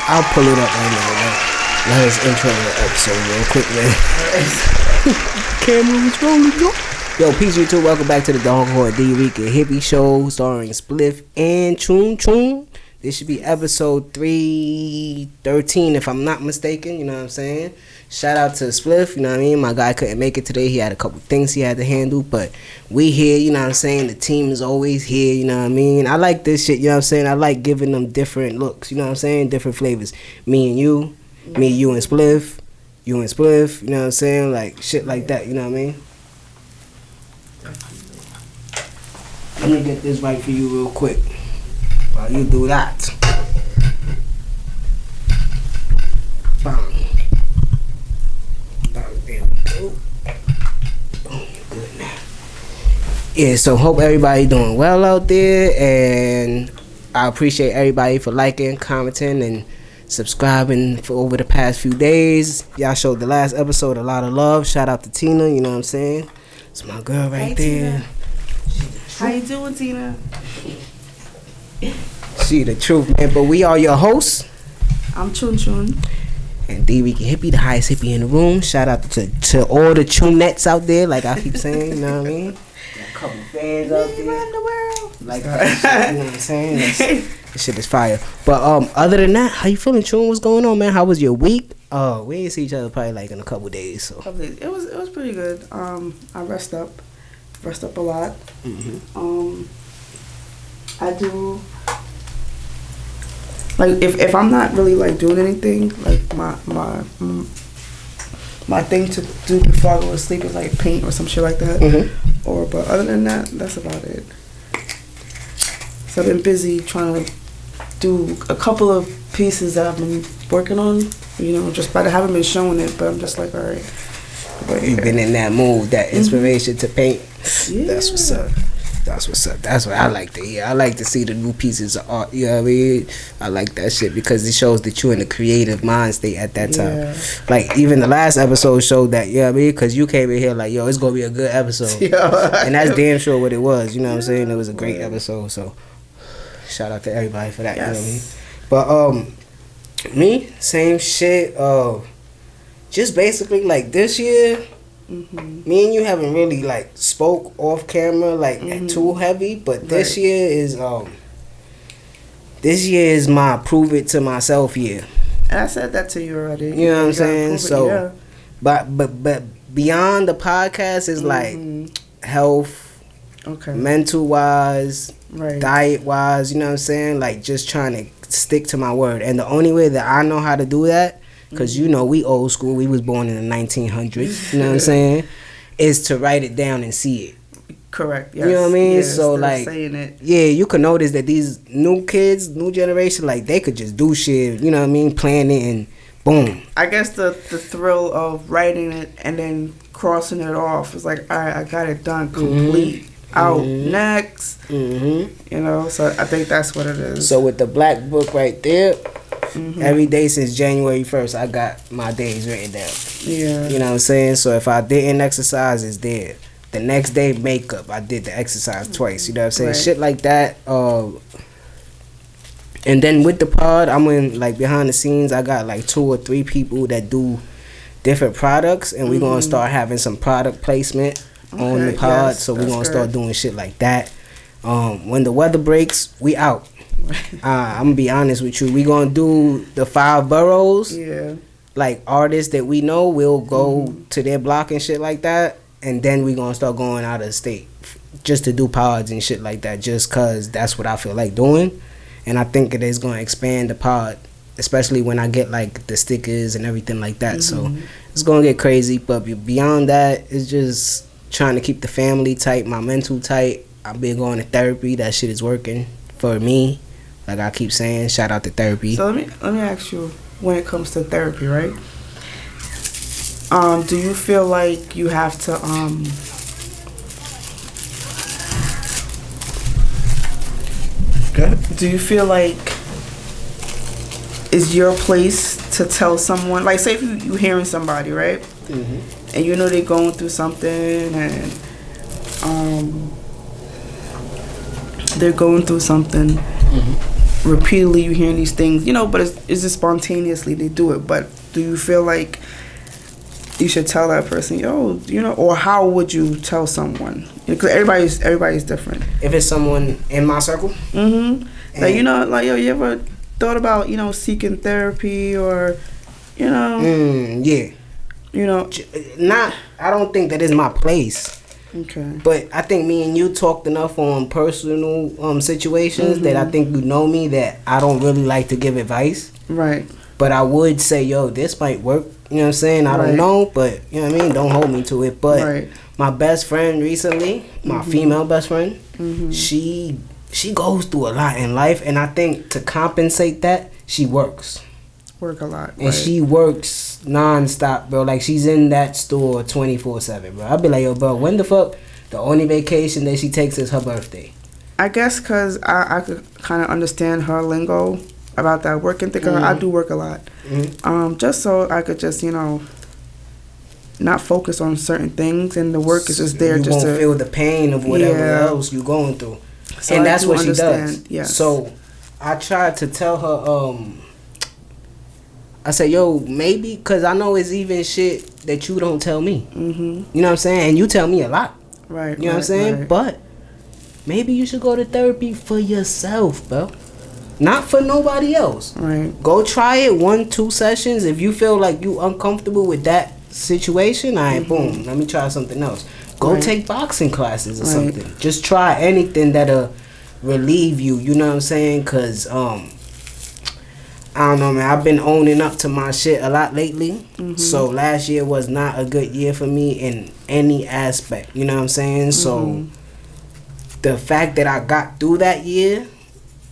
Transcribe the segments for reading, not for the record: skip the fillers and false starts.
I'll pull it up right now, man. Let us intro the episode real quick, man. Camera was rolling, yo. Peace YouTube. Welcome back to the Thedoncoreanddricanhippieshow show, starring Spliff and Chun Chun. This should be episode 313, if I'm not mistaken. You know what I'm saying? Shout out to Spliff. You know what I mean? My guy couldn't make it today. He had a couple things he had to handle, but we here. You know what I'm saying? The team is always here. You know what I mean? I like this shit. You know what I'm saying? I like giving them different looks. You know what I'm saying? Different flavors. Me and you. Me, you and Spliff. You and Spliff. You know what I'm saying? Like shit like that. You know what I mean? Let me get this right for you real quick. While you do that. Bang. There we go. Boom, good now. Yeah, so hope everybody doing well out there, and I appreciate everybody for liking, commenting, and subscribing for over the past few days. Y'all showed the last episode a lot of love. Shout out to Tina, you know what I'm saying? It's my girl right there. Tina. How you doing, Tina? She the truth, man. But we are your hosts. I'm Chun Chun. And Dricanhippie, the highest hippie in the room. Shout out to all the Chunettes out there, like I keep saying, you know what I mean? Got a couple fans out there. Around the world. Like that shit, you know what I'm saying? This shit is fire. But other than that, how you feeling, Chun? What's going on, man? How was your week? We ain't see each other probably like in a couple days. So It was pretty good. I rest up a lot. Mm-hmm. I do. Like if I'm not really like doing anything, like my thing to do before I go to sleep is like paint or some shit like that. Mm-hmm. But other than that, that's about it. So I've been busy trying to do a couple of pieces that I've been working on. You know, just but I haven't been showing it. But I'm just like, all right. But you've been in that mood, that inspiration to paint. Yeah. That's what's up. That's what's up. That's what I like to hear. I like to see the new pieces of art. You know what I mean? I like that shit because it shows that you're in a creative mind state at that time. Yeah. Like, even the last episode showed that, you know what I mean? Because you came in here like, yo, it's going to be a good episode. And that's damn sure what it was. You know what I'm saying? It was a great episode. So, shout out to everybody for that. Yes. You know what I mean? But, me, same shit. Just basically, like, this year, me and you haven't really like spoke off camera like too heavy, but this year is my prove it to myself year. And I said that to you already. You know what I'm saying? So, yeah. but beyond the podcast is like health, mental wise, diet wise. You know what I'm saying? Like just trying to stick to my word, and the only way that I know how to do that. Because, you know, we old school. We was born in the 1900s. You know what I'm saying? Is to write it down and see it. Correct. Yes. You know what I mean? Yes, so, like, saying it. Yeah, you can notice that these new kids, new generation, like, they could just do shit, you know what I mean? Plan it and boom. I guess the thrill of writing it and then crossing it off is like, all right, I got it done, complete. Out next. You know, so I think that's what it is. So, with the black book right there, every day since January 1st, I got my days written down. Yeah. You know what I'm saying? So if I didn't exercise, it's there. The next day, makeup, I did the exercise twice. You know what I'm saying? Right. Shit like that. And then with the pod, I'm in, like, behind the scenes, I got, like, 2 or 3 people that do different products. And we're going to start having some product placement on the pod. Yes, so we're going to start doing shit like that. When the weather breaks, we out. I'm gonna be honest with you. We gonna do the 5 boroughs. Yeah. Like artists that we know, we'll go to their block and shit like that, and then we gonna start going out of the state just to do pods and shit like that. Just cause that's what I feel like doing, and I think it is gonna expand the pod, especially when I get like the stickers and everything like that. So it's gonna get crazy. But beyond that, it's just trying to keep the family tight, my mental tight. I've been going to therapy. That shit is working for me. Like I keep saying, shout out to therapy. So let me ask you, when it comes to therapy, right? Do you feel like you have to do you feel like it's your place to tell someone, like say if you hearing somebody, right? And you know they're going through something and repeatedly you hearing these things, but it's just spontaneously they do it. But do you feel like you should tell that person, yo, or how would you tell someone? Because everybody's different. If it's someone in my circle? Mm-hmm. Like, yo, you ever thought about, seeking therapy or, yeah. I don't think that is my place. Okay. But I think me and you talked enough on personal situations that I think you know me that I don't really like to give advice. Right. But I would say, yo, this might work. You know what I'm saying? I don't know, but you know what I mean? Don't hold me to it. But my best friend recently, my female best friend, she goes through a lot in life, and I think to compensate that, she works. Work a lot. And she works nonstop, bro. Like, she's in that store 24/7, bro. I'd be like, yo, bro, when the fuck? The only vacation that she takes is her birthday. I guess because I could kind of understand her lingo about that working thing. I do work a lot. Just so I could just, not focus on certain things, and the work is just there. You just won't feel the pain of whatever else you're going through. So and that's what she does. Yes. So I tried to tell her, I said, yo, maybe, because I know it's even shit that you don't tell me. You know what I'm saying? And you tell me a lot. Right. You know what I'm saying? Right. But maybe you should go to therapy for yourself, bro. Not for nobody else. Right. Go try it 1-2 sessions. If you feel like you uncomfortable with that situation, boom, let me try something else. Go take boxing classes or something. Just try anything that'll relieve you. You know what I'm saying? Because, I don't know, man. I've been owning up to my shit a lot lately. So last year was not a good year for me in any aspect. You know what I'm saying? So the fact that I got through that year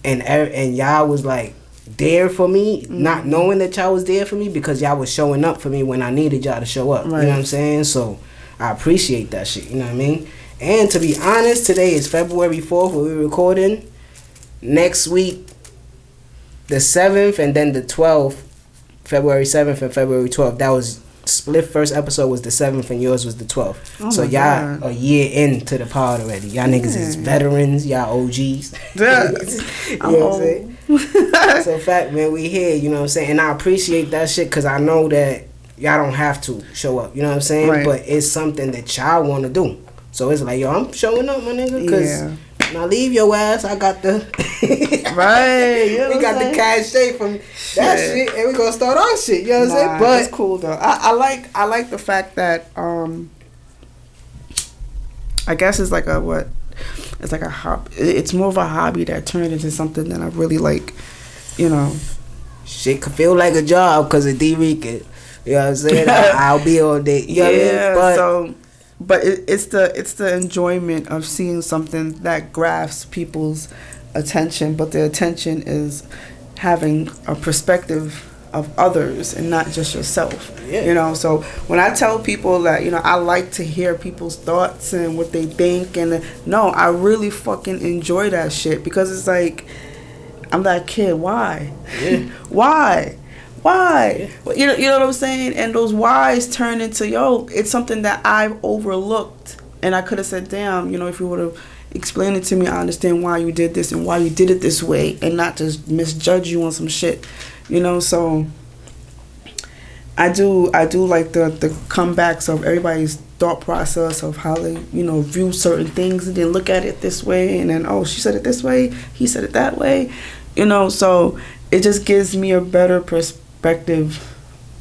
and y'all was like there for me, not knowing that y'all was there for me because y'all was showing up for me when I needed y'all to show up. You know what I'm saying? So I appreciate that shit. You know what I mean? And to be honest, today is February 4th when we're recording. Next week, the 7th and then the 12th, February 7th and February 12th. That was Spliff first episode was the 7th and yours was the 12th. So y'all a year into the pod already. Y'all niggas is veterans. Y'all OGs. You know what I'm saying? So fact, man, we here. You know what I'm saying? And I appreciate that shit because I know that y'all don't have to show up. You know what I'm saying? Right. But it's something that y'all want to do. So it's like, yo, I'm showing up, my nigga, because now leave your ass. I got the right. You know we got the cachet from that shit, and we gonna start our shit. You know what I'm saying? But it's cool though. I like the fact that I guess it's like a what? It's like a hobby. It's more of a hobby that turned into something that I really like. Shit could feel like a job because of D-Rican. You know what I'm saying? I'll be all day. You know what I mean? But it's the enjoyment of seeing something that grasps people's attention, but the attention is having a perspective of others and not just yourself. So when I tell people that I like to hear people's thoughts and what they think, and I really fucking enjoy that shit because it's like I'm that kid. Why? Why? You know what I'm saying? And those whys turn into, it's something that I've overlooked. And I could have said, damn, if you would have explained it to me, I understand why you did this and why you did it this way and not just misjudge you on some shit. So I do like the comebacks of everybody's thought process of how they, view certain things and then look at it this way and then, she said it this way, he said it that way. So it just gives me a better perspective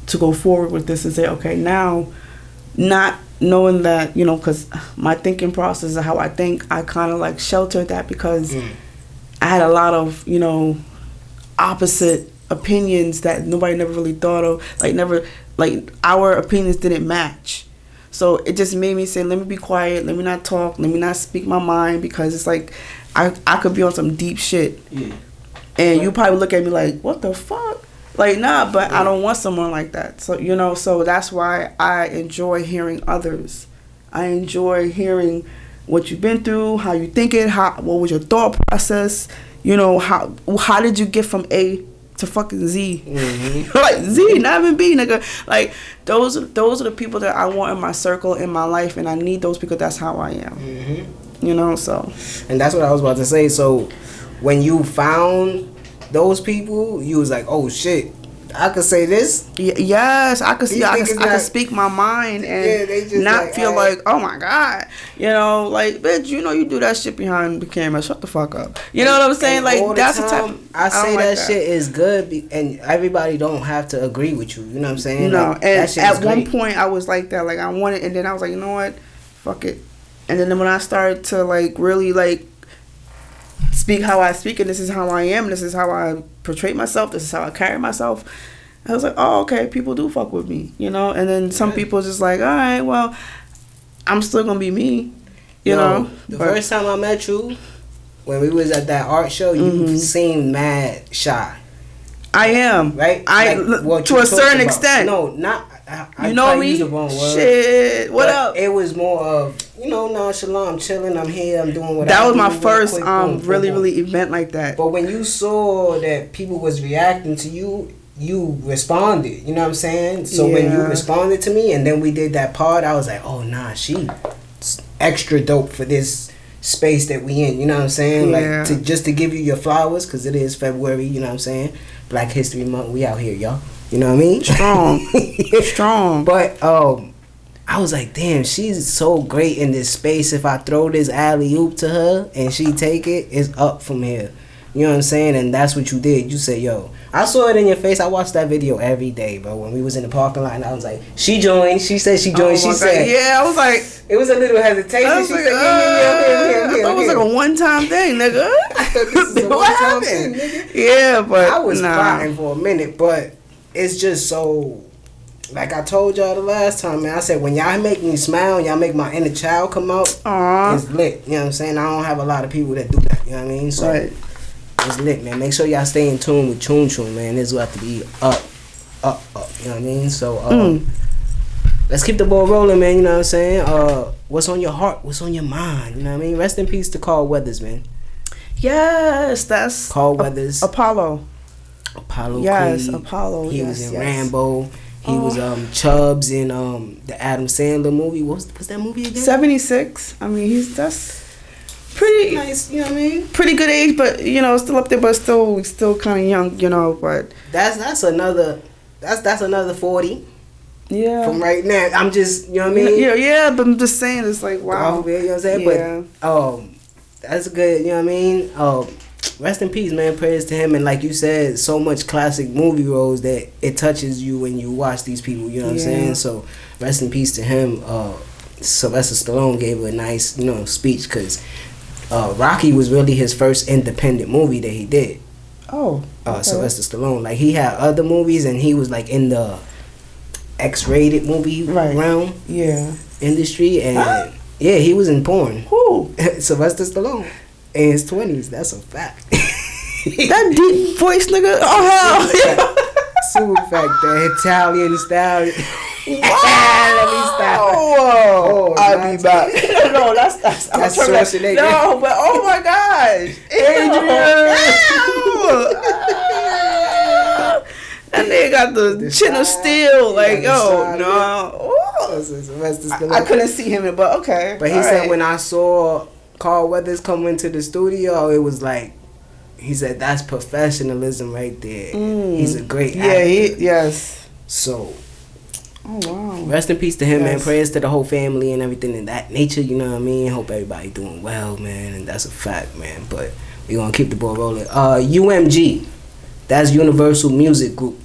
to go forward with this and say, okay, now, not knowing that, because my thinking process of how I think, I kind of like sheltered that because I had a lot of, opposite opinions that nobody never really thought of, our opinions didn't match. So it just made me say, let me be quiet, let me not talk, let me not speak my mind, because it's like I could be on some deep shit. And you probably look at me like, what the fuck? Like, nah, but I don't want someone like that. So, so that's why I enjoy hearing others. I enjoy hearing what you've been through, how you think it, what was your thought process, how did you get from A to fucking Z? Like, Z, not even B, nigga. Like, those are the people that I want in my circle, in my life, and I need those because that's how I am. So. And that's what I was about to say. So, when you found those people, you was like, oh shit, I could say this. Yes, I could see. I could speak my mind and they just not feel like, oh my god, you know, like bitch, you know, you do that shit behind the camera. Shut the fuck up. You know what I'm saying? Like that's the type. I say that shit is good, and everybody don't have to agree with you. You know what I'm saying? No, like, and at one point I was like that. Like I wanted, and then I was like, you know what, fuck it. And then when I started to like really like speak how I speak, and this is how I am, this is how I portray myself, this is how I carry myself, I was like, oh, okay, people do fuck with me, you know. And then some people just like, all right, well, I'm still gonna be me, you know. The first time I met you, when we was at that art show, you seemed mad shy. I am, right? Like, to a certain extent. No, not. You know me? Use the wrong word, shit. What up? It was more of, you know, nonchalant. I'm chilling. I'm here. I'm doing what that was my first really event like that. But when you saw that people was reacting to you, you responded. You know what I'm saying? So when you responded to me, and then we did that part, I was like, oh nah, she extra dope for this space that we in. You know what I'm saying? Like just to give you your flowers, because it is February. You know what I'm saying? Black History Month. We out here, y'all. You know what I mean? Strong. But I was like, damn, she's so great in this space. If I throw this alley oop to her and she take it, it's up from here. You know what I'm saying? And that's what you did. You said, yo, I saw it in your face. I watched that video every day, bro. When we was in the parking lot, and I was like, she joined. She said she joined. She said, yeah. I was like, it was a little hesitation. I was she like, said, yeah. I thought it was like a one-time thing, nigga. I thought this was a one-time thing, nigga. Yeah, but I was plotting for a minute, but it's just so, like I told y'all the last time, man. I said, when y'all make me smile, y'all make my inner child come out, it's lit. You know what I'm saying? I don't have a lot of people that do that. You know what I mean? So it's lit, man. Make sure y'all stay in tune with Chun Chun, man. This will have to be up. You know what I mean? So let's keep the ball rolling, man. You know what I'm saying? What's on your heart? What's on your mind? You know what I mean? Rest in peace to Carl Weathers, man. Yes, that's Carl Weathers. Apollo. Yes, Creed. Apollo. He was in Rambo. He was Chubbs in the Adam Sandler movie. What's that movie again? 76. I mean, that's pretty nice. You know what I mean? Pretty good age, but you know, still up there, but still kind of young. You know, but that's another 40. Yeah. From right now, I'm just, you know what I mean? Yeah. But I'm just saying, it's like wow. You know what I'm saying? Yeah. But that's good. You know what I mean? Rest in peace, man. Prayers to him. And like you said, so much classic movie roles that it touches you when you watch these people. You know what I'm saying? So rest in peace to him. Sylvester Stallone gave a nice, you know, speech, because Rocky was really his first independent movie that he did. Oh. Okay. Sylvester Stallone. Like, he had other movies, and he was like in the X-rated movie realm. Yeah. Industry, and yeah, he was in porn. Who? Sylvester Stallone. In his 20s, that's a fact. That deep voice, nigga. Oh hell! Super fact, the Italian style. Wow. Let me stop. Whoa! I'll be back. No, that's Schwarzenegger. No, but oh my gosh, Adrian! That nigga got the chin of steel. Like, yo, no. I couldn't see him, but okay. But he said, when I saw Carl Weathers come into the studio, it was like, he said, that's professionalism right there. He's a great actor. Yes. So, oh wow. Rest in peace to him, man. Prayers to the whole family and everything in that nature, you know what I mean? Hope everybody doing well, man, and that's a fact, man. But we gonna keep the ball rolling. UMG, that's Universal Music Group.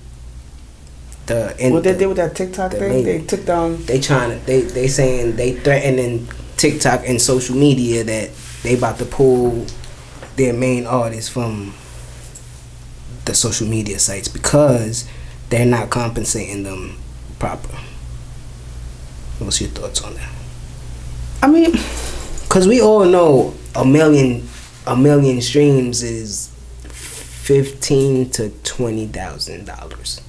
What they did with that TikTok thing, they took down. They saying they threatening TikTok and social media that they about to pull their main artists from the social media sites because they're not compensating them proper. What's your thoughts on that? I mean, because we all know a million streams is $15,000 to $20,000.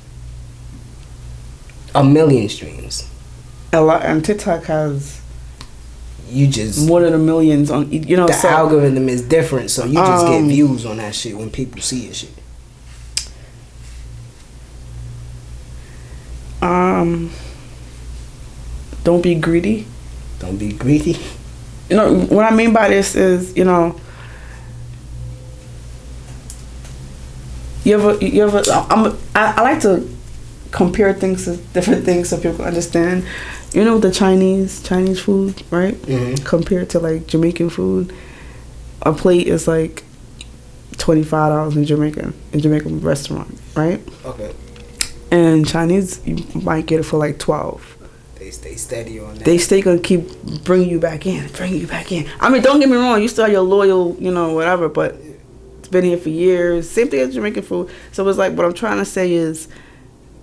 A million streams. A lot, and TikTok has. You just more than a millions on, you know. The algorithm is different, so you just get views on that shit when people see your shit. Don't be greedy. Don't be greedy. You know what I mean by this is, you know, I like to compare things to different things so people understand. You know the Chinese food, right? Mm-hmm. Compared to like Jamaican food, a plate is like $25 in Jamaican restaurant, right? Okay. And Chinese, you might get it for like 12. They stay steady on that. They stay gonna keep bringing you back in. I mean, don't get me wrong, you still have your loyal, whatever, but it's been here for years. Same thing as Jamaican food. So it's like, what I'm trying to say is,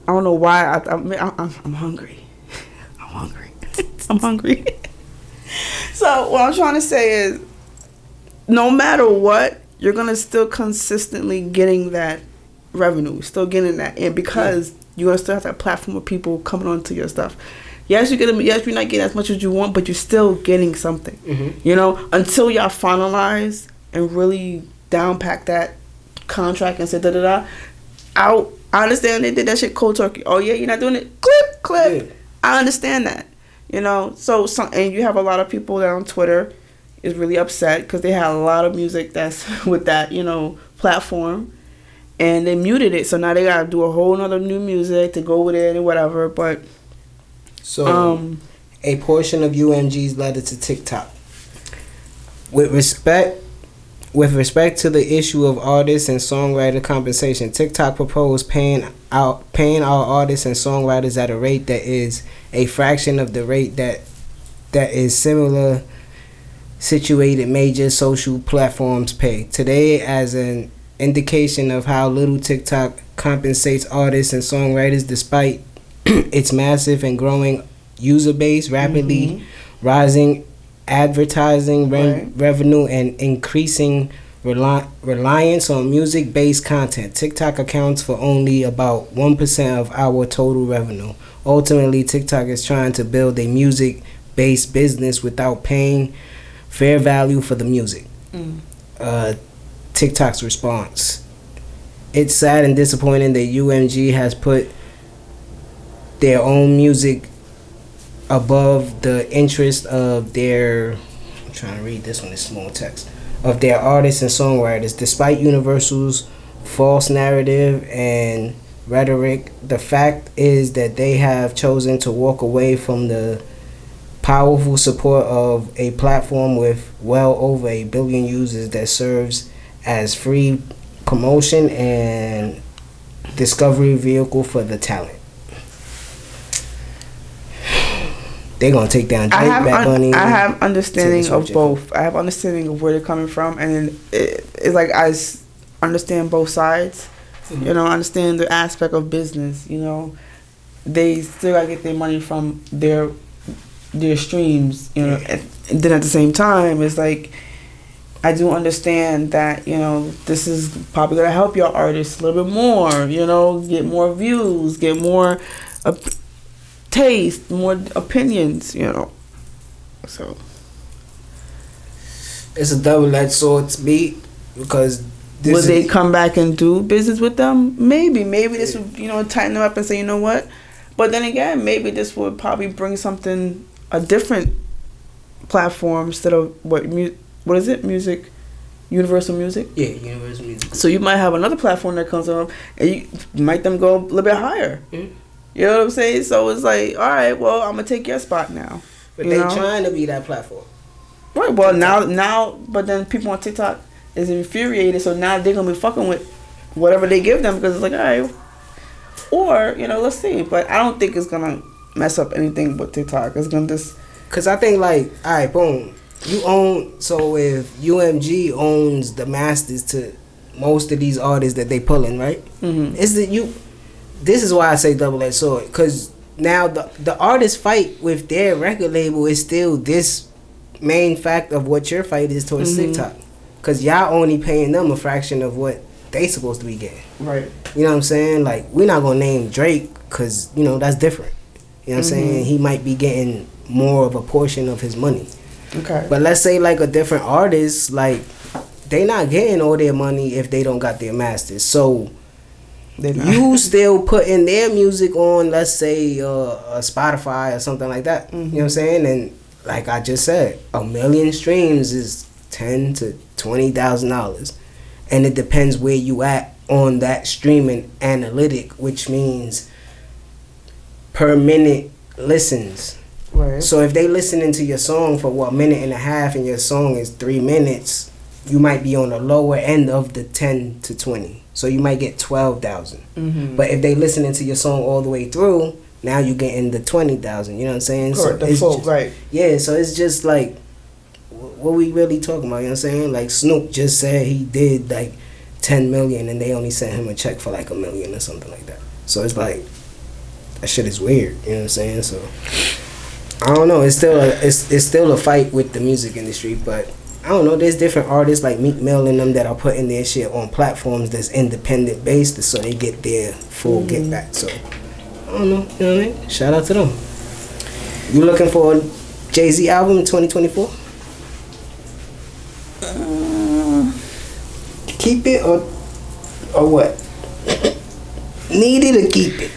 I don't know why I'm hungry. I'm hungry. So what I'm trying to say is, no matter what, you're gonna still consistently getting that revenue, still getting that in, because you're gonna still have that platform of people coming onto your stuff. Yes, you're not getting as much as you want, but you're still getting something. Mm-hmm. Until y'all finalize and really downpack that contract and say da-da-da. I understand they did that shit cold turkey. Oh yeah, you're not doing it? Clip. Yeah. I understand that. So and you have a lot of people that on Twitter is really upset because they had a lot of music that's with that, platform, and they muted it. So now they gotta do a whole nother new music to go with it and whatever, but so, a portion of UMG's letter to TikTok. With respect to the issue of artists and songwriter compensation, TikTok proposed paying our artists and songwriters at a rate that is a fraction of the rate that is similar situated major social platforms pay. Today, as an indication of how little TikTok compensates artists and songwriters despite its massive and growing user base, rapidly rising advertising revenue, and increasing reliance on music-based content. TikTok accounts for only about 1% of our total revenue. Ultimately, TikTok is trying to build a music-based business without paying fair value for the music. TikTok's response: it's sad and disappointing that UMG has put their own music above the interest of their, I'm trying to read this one in small text, of their artists and songwriters. Despite Universal's false narrative and rhetoric, the fact is that they have chosen to walk away from the powerful support of a platform with well over 1 billion users that serves as free promotion and discovery vehicle for the talent. They're gonna take down Drake, Bad Bunny. I have understanding of both. I have understanding of where they're coming from, and it's like I understand both sides. Mm-hmm. Understand the aspect of business. They still gotta get their money from their streams. And then at the same time, it's like I do understand that this is probably gonna help your artists a little bit more. Get more views, get more taste, more opinions, so it's a double-edged sword to beat, because will they come back and do business with them? Maybe this would tighten them up and say, you know what, but then again, maybe this would probably bring a different platform instead of what is it, music, Universal Music? Yeah, Universal Music. So you might have another platform that comes up and you might them go a little bit higher. Mm-hmm. You know what I'm saying? So it's like, all right, well, I'm gonna take your spot now. But they trying to be that platform. Right. Well, now, but then people on TikTok is infuriated, so now they're gonna be fucking with whatever they give them, because it's like, all right, or let's see. But I don't think it's gonna mess up anything with TikTok. It's gonna just, because I think, like, all right, boom, you own. So if UMG owns the masters to most of these artists that they pulling, right? Mm-hmm. Is that you? This is why I say double-edged sword, because now the artist fight with their record label is still this main fact of what your fight is towards TikTok, because y'all only paying them a fraction of what they supposed to be getting. Right. You know what I'm saying? Like, we're not gonna name Drake because that's different. You know what I'm saying? He might be getting more of a portion of his money. Okay. But let's say like a different artist, like they not getting all their money if they don't got their masters. So you still putting their music on, let's say Spotify or something like that. You know what I'm saying? And like I just said, 1 million streams is $10,000 to $20,000, and it depends where you at on that streaming analytic, which means per minute listens. Right. So if they listening to your song for what, minute and a half, and your song is 3 minutes, you might be on the lower end of the 10 to 20. So you might get 12,000. Mm-hmm. But if they listening to your song all the way through, now you getting the 20,000. You know what I'm saying? Correct, so the full, right. Yeah, so it's just like, what we really talking about, you know what I'm saying? Like Snoop just said he did like 10 million and they only sent him a check for like $1 million or something like that. So it's like, that shit is weird, you know what I'm saying? So I don't know, it's still a fight with the music industry, but I don't know, there's different artists like Meek Mill and them that are putting their shit on platforms that's independent based, so they get their full get back. So I don't know, you know what I mean? Shout out to them. You looking for a Jay-Z album in 2024? Keep it or what? Need it or keep it?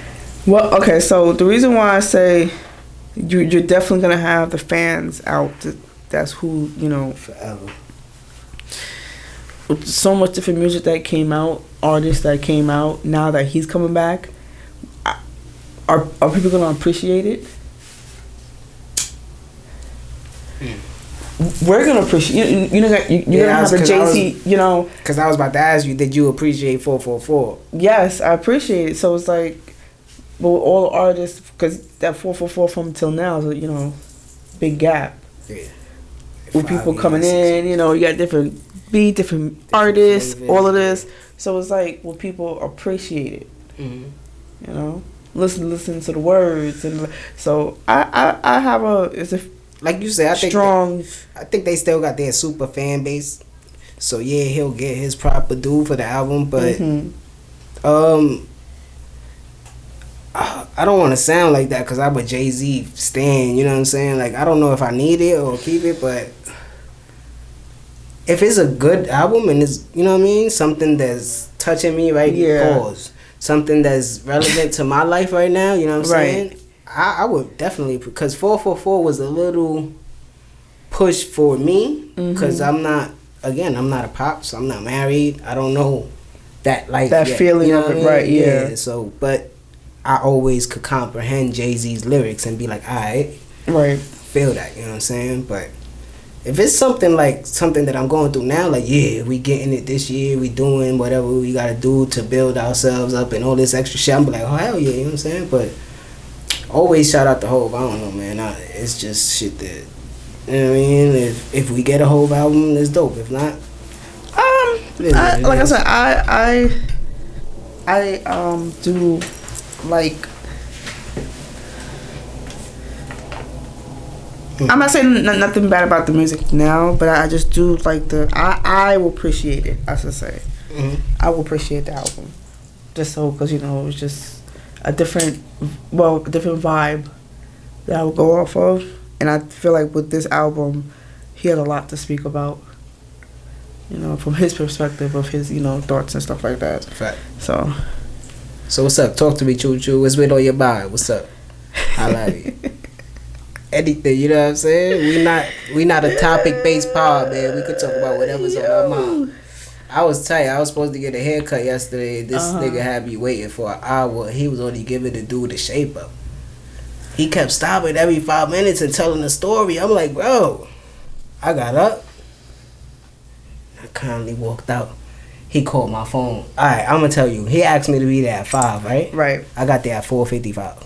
Well, okay, so the reason why I say you're definitely gonna have the fans out. That's who, you know. Forever. With so much different music that came out, artists that came out. Now that he's coming back, are people gonna appreciate it? We're gonna appreciate. You're gonna have a Jay-Z. You know. Because I was about to ask you, did you appreciate 444? Yes, I appreciate it. So it's like, but with all the artists, because that 444 from till now is, you know, big gap. Yeah. With people coming in, you know, you got different different artists, all of this. So it's like, will people appreciate it? Mm-hmm. You know, listen to the words, and so I have it's a like you said, I think they still got their super fan base. So yeah, he'll get his proper due for the album, but I don't want to sound like that because I'm a Jay-Z stan, you know what I'm saying? Like, I don't know if I need it or keep it, but if it's a good album and it's, you know what I mean, something that's touching me pause, something that's relevant to my life right now, you know what I'm saying? I would definitely, because 444 was a little push for me, because I'm not a pop, so I'm not married. I don't know that life that yet, feeling you know of it, I mean? right? Yeah. So, but I always could comprehend Jay-Z's lyrics and be like, alright, right, feel that, you know what I'm saying? But if it's something that I'm going through now, like, yeah, we getting it this year, we doing whatever we gotta do to build ourselves up and all this extra shit, I'm like, oh, hell yeah, you know what I'm saying? But always shout out to Hov. I don't know, man. It's just shit that, you know what I mean? If we get a Hov album, it's dope. If not, like I said, I do like. I'm not saying nothing bad about the music now, but I just do like I will appreciate it. I should say, I will appreciate the album, just so, because you know, it's just a different vibe that I would go off of, and I feel like with this album, he had a lot to speak about. You know, from his perspective of his, you know, thoughts and stuff like that. Fact. So what's up? Talk to me, Choo Choo. What's with all your vibe? What's up? I like it. Anything, you know what I'm saying? We not a topic based pod, man. We could talk about whatever's on our mind. I was tight. I was supposed to get a haircut yesterday. This nigga had me waiting for an hour. He was only giving the dude a shape up. He kept stopping every 5 minutes and telling a story. I'm like, bro. I got up. I kindly walked out. He called my phone. Alright, I'm gonna tell you. He asked me to be there at 5, right? Right. I got there at 4:55.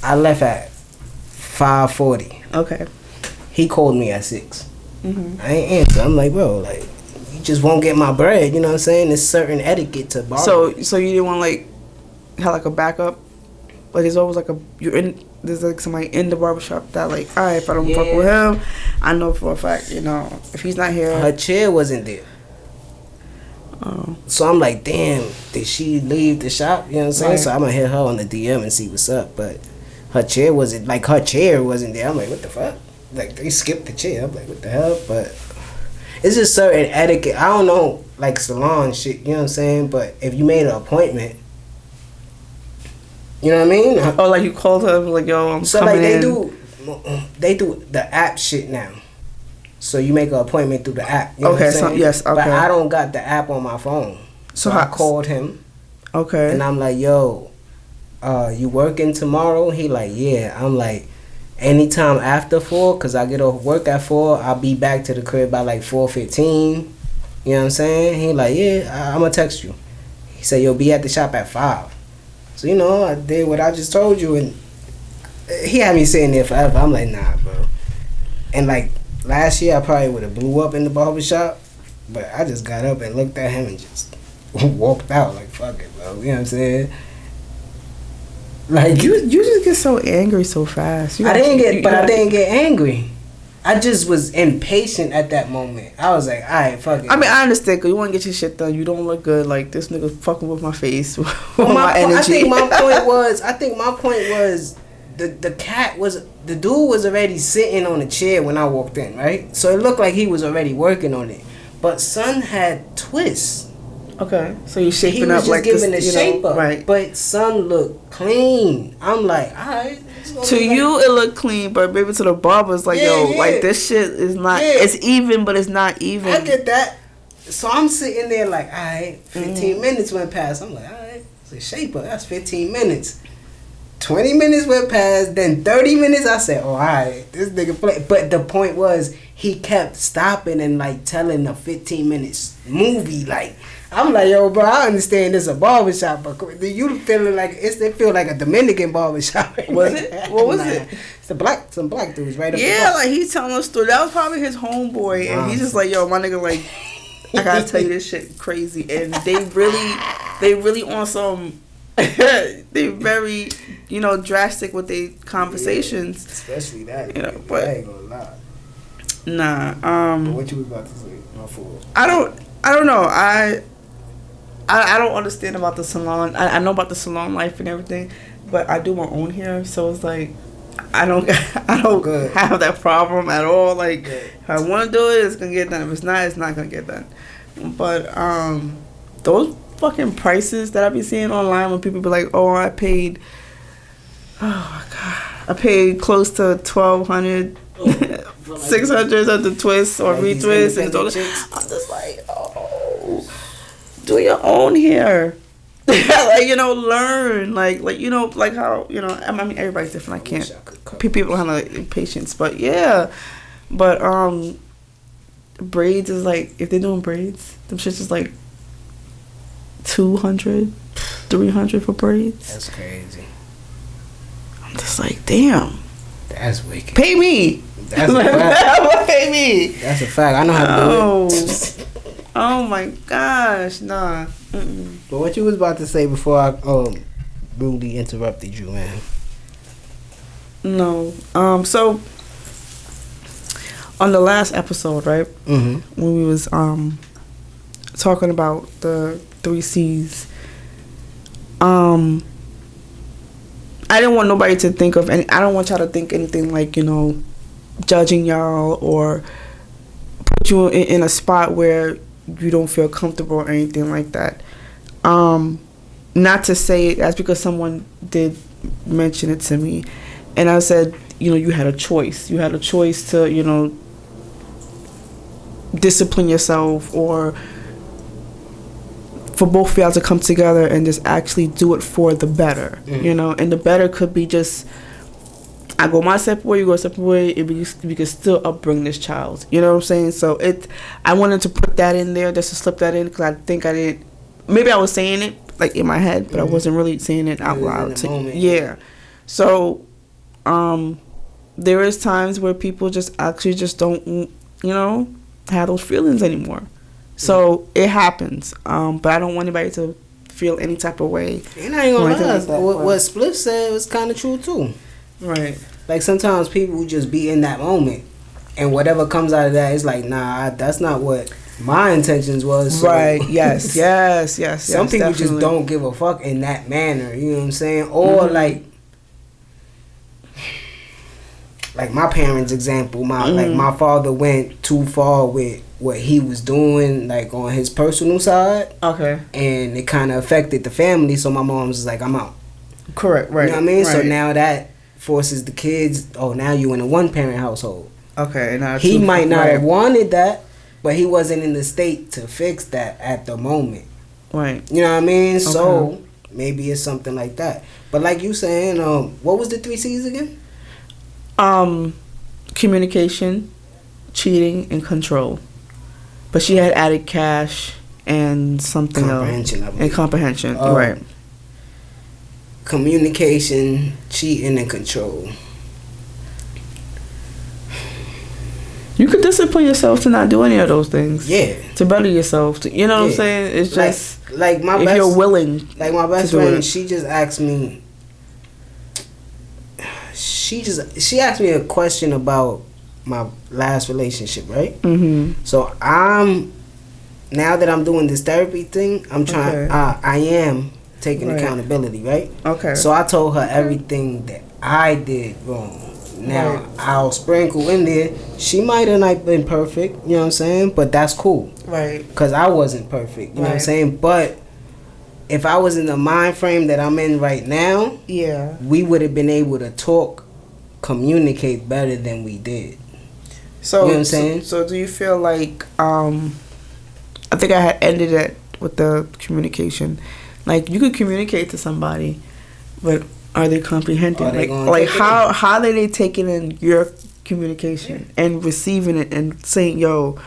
I left at 5:40. Okay. He called me at 6. I ain't answer. I'm like, bro, like, you just won't get my bread. You know what I'm saying? There's certain etiquette to barber. So you didn't want have like a backup? Like, there's always like there's like somebody in the barbershop that like, all right, if I don't fuck with him, I know for a fact, you know, if he's not here. Her chair wasn't there. Oh. So I'm like, damn, did she leave the shop? You know what I'm saying? Right. So I'm gonna hit her on the DM and see what's up. But her chair wasn't there. I'm like, what the fuck? Like, they skipped the chair. I'm like, what the hell? But it's just certain etiquette. I don't know, like salon shit, you know what I'm saying? But if you made an appointment, you know what I mean? Oh, like you called her like, yo, I'm so coming like in. they do the app shit now. So you make an appointment through the app. You know okay, what I'm saying? yes, okay. But I don't got the app on my phone. So I called him. Okay. And I'm like, yo, you working tomorrow? He like, yeah. I'm like, anytime after 4, because I get off work at 4, I'll be back to the crib by like 4:15. You know what I'm saying? He like, yeah, I'm going to text you. He said, yo, be at the shop at 5. So, you know, I did what I just told you, and he had me sitting there forever. I'm like, nah, bro. And like last year, I probably would have blew up in the barbershop, but I just got up and looked at him and just walked out like, fuck it, bro. You know what I'm saying? Like you just get so angry so fast. I didn't get angry. I just was impatient at that moment. I was like, all right, fuck it. I mean, I understand, because you want to get your shit done. You don't look good. Like, this nigga fucking with my face, with my energy. I think my point was, the dude was already sitting on a chair when I walked in, right? So it looked like he was already working on it. But son had twists. Okay, so you shaping up like this. He was just giving the shape up, right? But son looked clean. I'm like, all right. To you, it looked clean, but maybe to the barber, it's like, like this shit is not. Yeah. It's even, but it's not even. I get that. So I'm sitting there like, all right. 15 minutes went past. I'm like, all right. It's a shape up. That's 15 minutes. 20 minutes went past. Then 30 minutes. I said, oh, all right. This nigga play. But the point was, he kept stopping and like telling a 15 minutes movie like. I'm like, yo, bro, I understand this is a barbershop, but you feeling like it feel like a Dominican barbershop. Was it? What was it? It's some black dudes right up yeah, like he's telling a story. That was probably his homeboy, and he's just like, yo, my nigga, like, I gotta tell you this shit crazy. And they really on some, they very, drastic with their conversations. Yeah, especially that, but I ain't gonna lie. Nah. But what you was about to say? My fault. I don't know. I don't understand about the salon. I know about the salon life and everything, but I do my own hair, so it's like I don't have that problem at all. Like if I want to do it, it's gonna get done. If it's not, it's not gonna get done. But those fucking prices that I be seeing online when people be like, "Oh, I paid close to $1,200, $600 at the twist or like retwist," and all that. I'm just like, oh. Do your own hair. Like, learn. Like how, I mean, everybody's different. I can't. People don't have like patience, but yeah. But braids is like, if they're doing braids, them shits is like $200, $300 for braids. That's crazy. I'm just like, damn. That's wicked. Pay me. That's a fact. Pay me. That's a fact. I know how to do it. Oh my gosh, nah. Mm-mm. But what you was about to say before I rudely interrupted you, man? No. So on the last episode, right? Mm-hmm. When we was talking about the 3 C's, I didn't want nobody to think of any. I don't want y'all to think anything like, judging y'all or put you in a spot where you don't feel comfortable or anything like that. Not to say it, that's because someone did mention it to me, and I said, you had a choice. You had a choice to, discipline yourself, or for both of y'all to come together and just actually do it for the better. Mm-hmm. And the better could be just, I go my separate way, you go a separate way, and we can still upbring this child. You know what I'm saying? So I wanted to put that in there, just to slip that in, because I think I didn't. Maybe I was saying it like in my head, but I wasn't really saying it out loud. Yeah. So, there is times where people just actually just don't, have those feelings anymore. So it happens. But I don't want anybody to feel any type of way. And I ain't gonna lie, what Spliff said was kind of true too. Right. Like sometimes people just be in that moment, and whatever comes out of that is like, nah, that's not what my intentions was. So. Right. Yes. Yes. Some people definitely just don't give a fuck in that manner. You know what I'm saying? Or like my parents' example. My father went too far with what he was doing, like on his personal side. Okay. And it kind of affected the family. So my mom was like, I'm out. Correct. Right. You know what I mean? Right. So now that forces the kids, now you in a 1-parent household. Okay. Now he might not have wanted that, but he wasn't in the state to fix that at the moment. Right. You know what I mean? Okay. So maybe it's something like that. But like you saying, what was the 3 C's again? Communication, cheating, and control. But she had added cash and something else. And comprehension, right. Communication, cheating, and control. You could discipline yourself to not do any of those things. Yeah. To better yourself. You know what I'm saying? It's just like my if best, you're willing. Like my best friend, she just asked me. She asked me a question about my last relationship, right? Mm-hmm. So now that I'm doing this therapy thing, I'm trying. I am taking accountability, right? Okay. So I told her everything that I did wrong. Now, I'll sprinkle in there. She might have not been perfect, you know what I'm saying? But that's cool. Right. Because I wasn't perfect, you know what I'm saying? But if I was in the mind frame that I'm in right now, we would have been able to talk, communicate better than we did. So, you know what I'm saying? So do you feel like, I think I had ended it with the communication. Like, you could communicate to somebody, but are they comprehending? Like how are they taking in your communication and receiving it and saying, yo,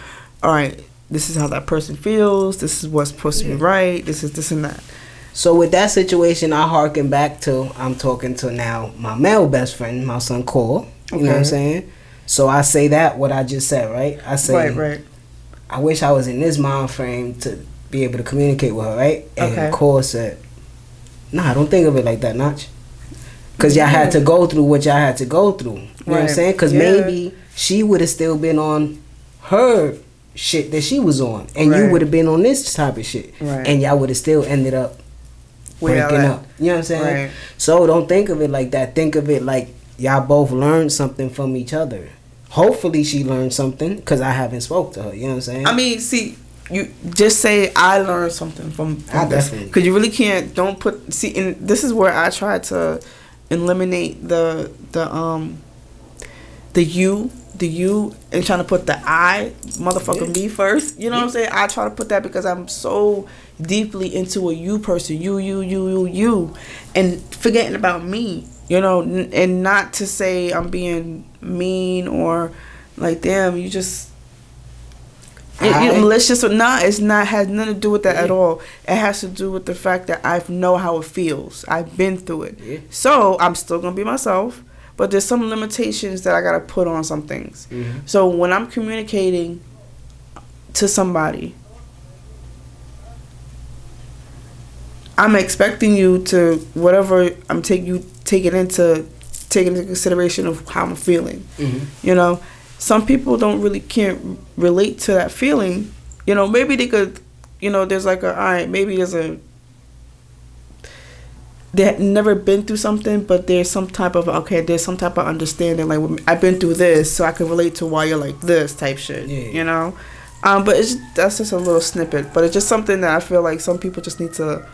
all right, this is how that person feels, this is what's supposed to be right, this is this and that. So with that situation, I harken back to, I'm talking to now my male best friend, my son Cole. You know what I'm saying? So I say that, what I just said, right? I say, I wish I was in this mind frame to be able to communicate with her, right? And Cole said, nah, I don't think of it like that, Notch. Because y'all had to go through what y'all had to go through. You know what I'm saying? Because maybe she would have still been on her shit that she was on. And you would have been on this type of shit. Right. And y'all would have still ended up breaking up. You know what I'm saying? Right. So don't think of it like that. Think of it like y'all both learned something from each other. Hopefully she learned something because I haven't spoke to her. You know what I'm saying? I mean, see, you just say I learned something from I this. Definitely. Because you really can't, don't put, see, and this is where I try to eliminate the you and trying to put the I me first. You know what I'm saying? I try to put that because I'm so deeply into a you person, you, and forgetting about me, you know, and not to say I'm being mean or like, damn, you just malicious or not. It's not, has nothing to do with that at all. It has to do with the fact that I know how it feels. I've been through it. So I'm still gonna be myself, but there's some limitations that I gotta put on some things. So when I'm communicating to somebody, I'm expecting you to, whatever I'm taking into consideration of how I'm feeling. You know, some people can't relate to that feeling. You know, maybe they could, you know, there's like maybe they had never been through something, but there's some type of understanding, like, I've been through this, so I can relate to why you're like this type shit, you know? But that's just a little snippet, but it's just something that I feel like some people just need to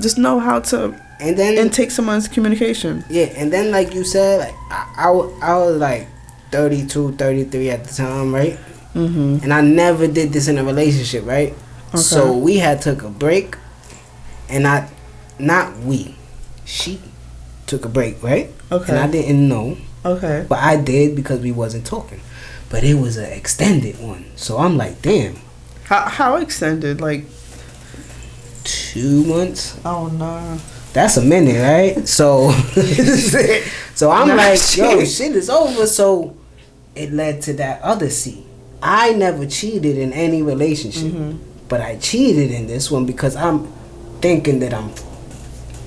just know how to and take someone's communication. Yeah, and then like you said, like I was like 32, 33 at the time, right? And I never did this in a relationship, right? So we had took a break, and she took a break, right? And I didn't know. But I did because we wasn't talking. But it was an extended one, so I'm like, damn. How extended? Like 2 months? Oh no. That's a minute, right? So I'm like, yo, shit is over. So it led to that other C. I never cheated in any relationship, but I cheated in this one because I'm thinking that I'm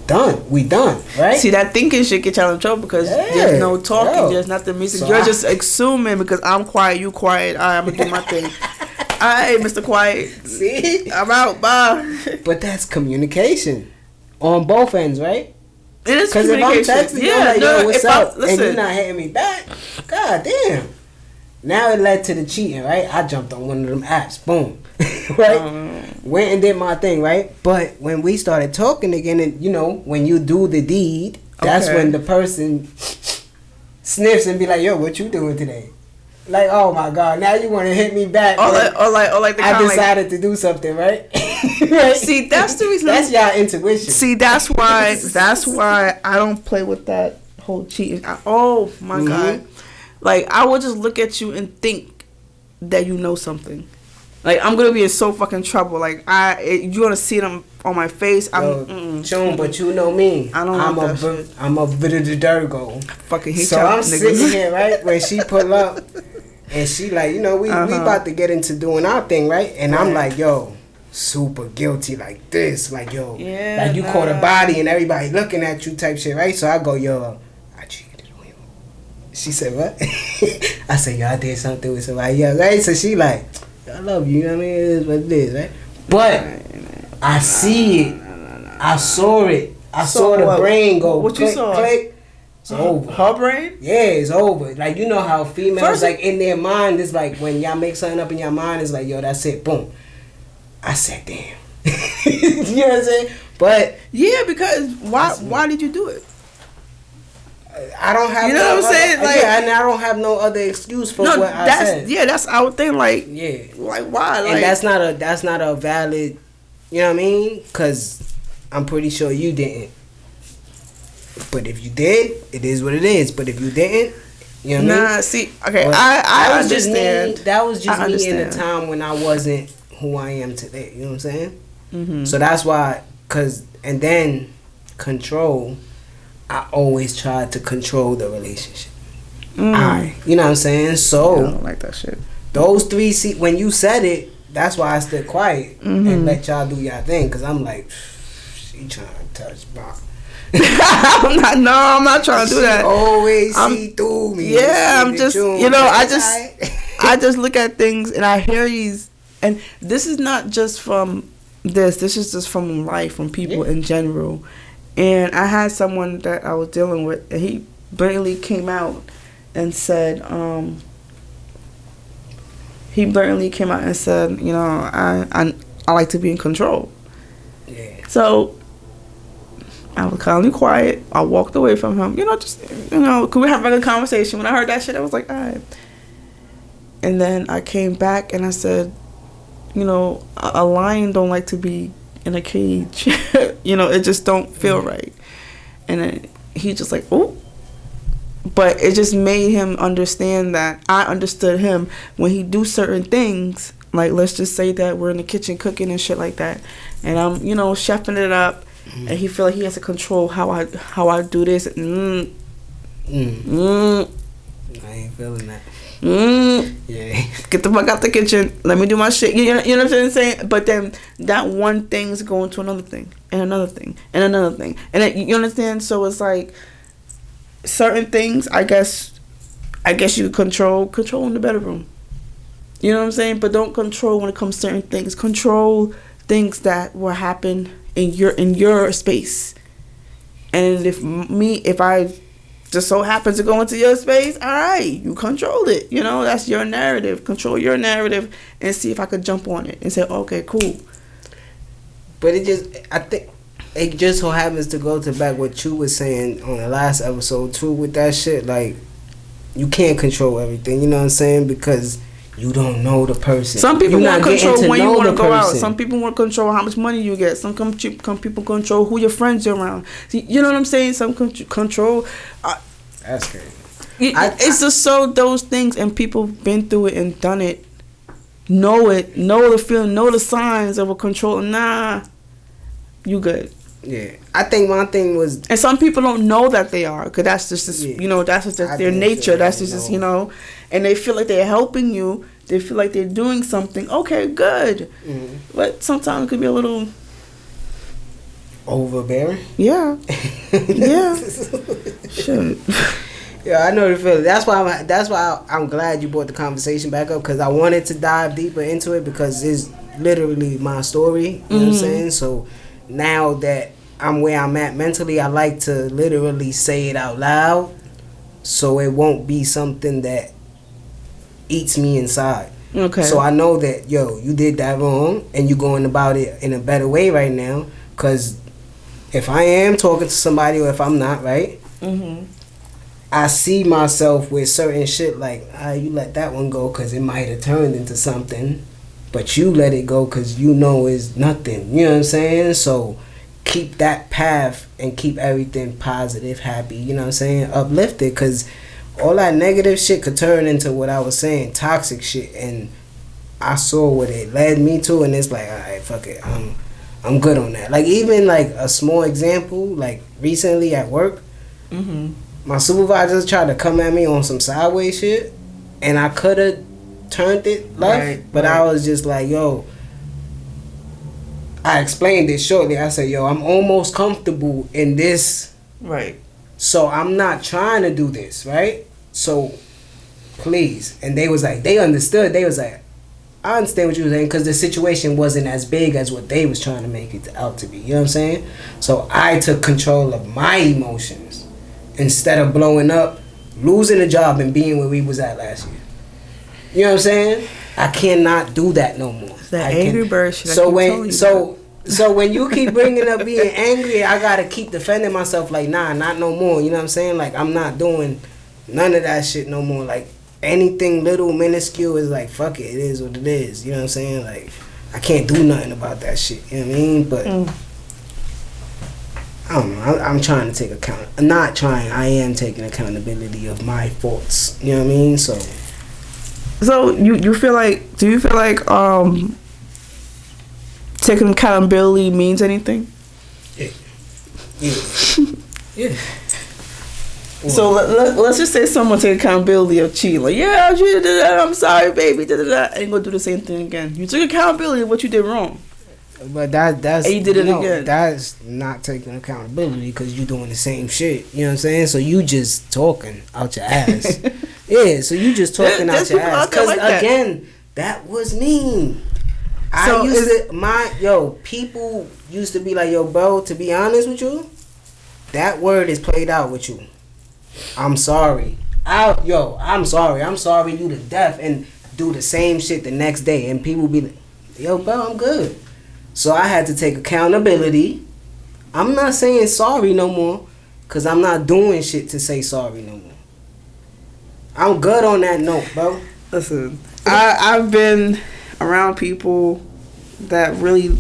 done. We done, right? See, that thinking shit get y'all in trouble because there's no talking, there's nothing missing. So you're just assuming because I'm quiet, you quiet. All right, I'm gonna do my thing. All right, Mr. Quiet. See, I'm out. Bye. But that's communication on both ends, right? It is communication. Because if I'm texting you, I'm like, yo, what's up? And you're not hitting me back. God damn. Now it led to the cheating, right? I jumped on one of them apps. Boom. Right? Went and did my thing, right? But when we started talking again, and you know, when you do the deed, that's when the person sniffs and be like, yo, what you doing today? Like, oh my God, now you want to hit me back. Or like the I decided to do something, right? Right? See, that's the reason. That's y'all intuition. See, that's why I don't play with that whole cheating. Oh my God. Like, I will just look at you and think that you know something. Like, I'm gonna be in so fucking trouble. Like, you're gonna see them on my face. Chun, but you know me. I'm a bit of the Durgo. Fucking hate so y'all I'm niggas. sitting here, right, when she pull up, and she like, we about to get into doing our thing, right? And I'm like, yo, super guilty, like this, like yo, like you caught a body and everybody looking at you, type shit, right? So I go, yo, I cheated on you. She said, what? I said, yo, I did something with somebody, yeah, right? So she like, I love you, you know what I mean? It is what it is, right? But I see it. I saw it. I saw the brain go. What click, you saw? Click. It's over. Her brain? Yeah, it's over. Like, you know how females, like, in their mind, it's like, when y'all make something up in your mind, it's like, yo, that's it. Boom. I said, damn. You know what I'm saying? But yeah, because why did you do it? I don't have. You know what I'm saying? Like, yeah, and I don't have no other excuse for what I said. Yeah, that's our thing. Like, yeah, like why? Like, and that's not a valid. You know what I mean? Because I'm pretty sure you didn't. But if you did, it is what it is. But if you didn't, you know what I mean? See, okay, I understand. That was just me in the time when I wasn't who I am today. You know what I'm saying? Mm-hmm. So that's why, and then control. I always tried to control the relationship. You know what I'm saying? So I don't like that shit. Those three, when you said it, that's why I stood quiet and let y'all do y'all thing. Cause I'm like, she trying to touch my. I'm not trying to do that. Always see through me. Yeah, I'm just, I just look at things and I hear these, and this is not just from this is just from life, from people in general. And I had someone that I was dealing with, and he blatantly came out and said, I like to be in control. Yeah. So I was calmly quiet. I walked away from him. Could we have a conversation? When I heard that shit, I was like, all right. And then I came back and I said, a lion don't like to be in a cage. It just don't feel right. And then he just like, oh. But it just made him understand that I understood him when he do certain things. Like, let's just say that we're in the kitchen cooking and shit like that, and I'm, chefing it up, and he feel like he has to control how I do this. I ain't feeling that. Yeah. Get the fuck out the kitchen. Let me do my shit. You know what I'm saying? But then that one thing's going to another thing, and another thing, and another thing, and then, you understand? So it's like certain things. I guess you control in the bedroom. You know what I'm saying? But don't control when it comes to certain things. Control things that will happen in your space. And if I just so happens to go into your space, all right, you control it. That's your narrative. Control your narrative and see if I could jump on it and say, okay, cool. But I think it just so happens to go to back what you was saying on the last episode too with that shit. Like, you can't control everything. You know what I'm saying? Because you don't know the person. Some people want to control when you want to go out. Some people want to control how much money you get. Some people control who your friends are around. See, you know what I'm saying? Some control. That's crazy. It's just so those things, and people been through it and done it. Know the feeling, know the signs of a control. Nah, you good. Yeah, I think my thing was, and some people don't know that they are, because that's just that's just their nature. That's just and they feel like they're helping you. They feel like they're doing something. Okay, good. Mm-hmm. But sometimes it could be a little overbearing. Yeah. Yeah. Shit. Yeah, I know the feeling. That's why I'm glad you brought the conversation back up, because I wanted to dive deeper into it, because it's literally my story. You know what I'm saying? So now that I'm where I'm at mentally, I like to literally say it out loud, so it won't be something that eats me inside. Okay. So I know that, you did that wrong, and you're going about it in a better way right now. Because if I am talking to somebody, or if I'm not, right, I see myself with certain shit like, you let that one go because it might have turned into something. but you let it go because you know it's nothing. You know what I'm saying? So keep that path and keep everything positive, happy. You know what I'm saying? Uplifted, because all that negative shit could turn into what I was saying, toxic shit. And I saw what it led me to, and it's like, all right, fuck it, I'm good on that. Like, even like a small example, like recently at work, my supervisor tried to come at me on some sideways shit, and I could have turned it left, but I was just like, yo, I explained it shortly. I said, yo, I'm almost comfortable in this. Right. So I'm not trying to do this, right? So please. And they was like, they understood. They was like, I understand what you were saying, because the situation wasn't as big as what they was trying to make it out to be. You know what I'm saying? So I took control of my emotions instead of blowing up, losing a job, and being where we was at last year. You know what I'm saying? I cannot do that no more. That angry bird shit. So when you keep bringing up being angry, I gotta keep defending myself. Like, nah, not no more. You know what I'm saying? Like, I'm not doing none of that shit no more. Like, anything little minuscule is like, fuck it, it is what it is. You know what I'm saying? Like, I can't do nothing about that shit. You know what I mean? But I don't know. I'm trying to take account. Not trying. I am taking accountability of my faults. You know what I mean? So you feel like? Do you feel like taking accountability means anything? Yeah. So let's just say someone take accountability of cheating. Like, yeah, I cheated, I'm sorry, baby, and go do the same thing again. You took accountability of what you did wrong. But that's and you did it again. That's not taking accountability, because you doing the same shit. You know what I'm saying? So you just talking out your ass. Yeah, so you just talking out your ass. Because again, that was me. People used to be like, yo, bro, to be honest with you, that word is played out with you. I'm sorry. I'm sorry. I'm sorry you to death, and do the same shit the next day. And people be like, yo, bro, I'm good. So I had to take accountability. I'm not saying sorry no more, because I'm not doing shit to say sorry no more. I'm good on that note, bro. Listen, I've been around people that really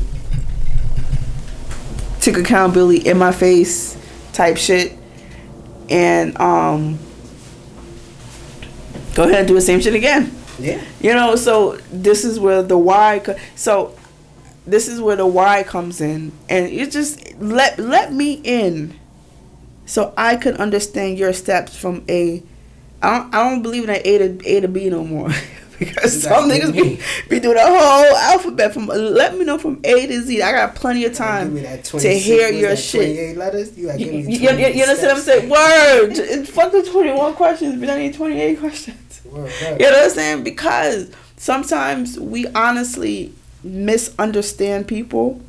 took accountability in my face type shit, and go ahead and do the same shit again. Yeah. You know, so this is where the why. This is where the why comes in, and you just let me in, so I can understand your steps from A. I don't believe in that A to B no more. Because some niggas be doing the whole alphabet from. Let me know from A to Z. I got plenty of time to hear your shit. 28 letters? You understand what I'm saying? Word. Fuck the 21 questions, but I need 28 questions. Word. You know what I'm saying? Because sometimes we honestly misunderstand people